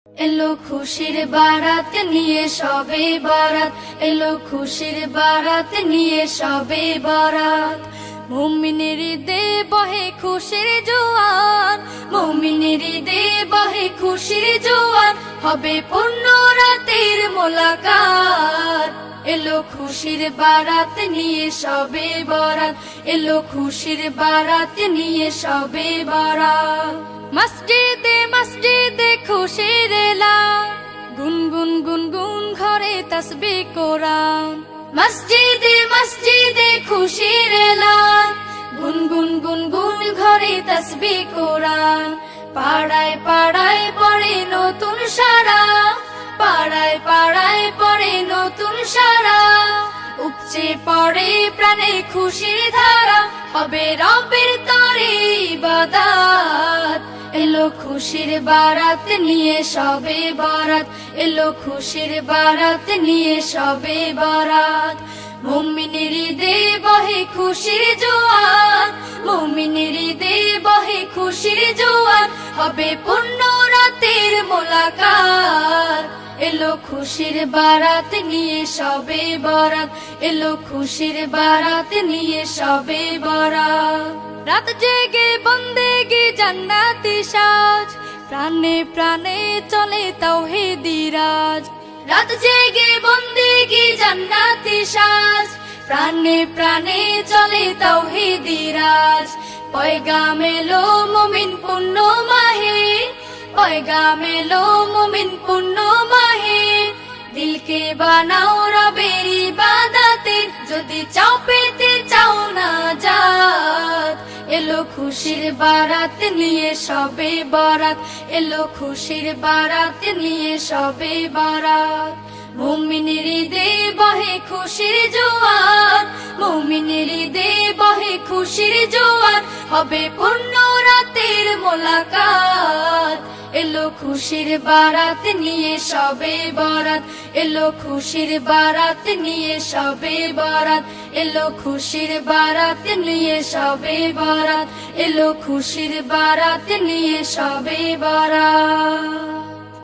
এলো খুশির বারাত নিয়ে সবে বরাত, এলো খুশির বারাত নিয়ে সবে বরাত। মুমিনের দে বহে খুশির জোয়ার, মুমিনের দে বহে খুশির জোয়ার, হবে পূর্ণ রাতের মোলাকাত। এলো খুশির বারাত নিয়ে সবে বরাত, এলো খুশির বারাত নিয়ে সবে বরাত। মসজিদে মসজিদে খুশির এলান, গুনগুন গুনগুন ঘরে তাসবিহ কোরআন। মসজিদে মসজিদে খুশির এলান, গুনগুন গুনগুন ঘরে তাসবিহ কোরআন। পাড়ায় পাড়ায় পড়ে নতুন সারা, পাড়ায় পাড়ায় পড়ে নতুন সারা। উপচে পড়ে প্রাণে খুশির ধারা, হবে রবের তরে ইবাদত। এলো খুশির বারাত নিয়ে সবে বরাত, এলো খুশির বারাত নিয়ে সবে বরাত। মুমিনের দে বহে খুশির জোয়ার, মুমিনের দে বহে খুশির জোয়ার, হবে পূর্ণ রাতের মোলাকাত। এলো খুশির বারাত নিয়ে সবে বরাত, এলো খুশির বারাত নিয়ে সবে বরাত। রাত জেগে বন্দেগি জান্নাতি সাজ, প্রাণে প্রাণে চলে তাওহীদি রাজ। রাত জেগে বন্দেগি জান্নাতি সাজ, প্রাণে প্রাণে চলে তাওহীদি রাজ। পয়গাম এলো মুমিন পূর্ণ মাহে, পয়গাম এলো মুমিন পূর্ণ মাহে। দিলকে বানাও রবের ইবাদতে, যদি চাও পেতে চাও না জাত। এলো খুশির বারাত নিয়ে সবে বরাত, এলো খুশির বারাত নিয়ে সবে বরাত। মুমিনের দে বহে খুশির জোয়ার, মুমিনের দে বহে খুশির জোয়ার, হবে পূর্ণ রাতের মোলাকাত। এলো খুশির বারাত নিয়ে সবে বরাত, এলো খুশির বারাত নিয়ে সবে বরাত, এলো খুশির বারাত নিয়ে সবে বরাত, এলো খুশির বারাত নিয়ে সবে বরাত।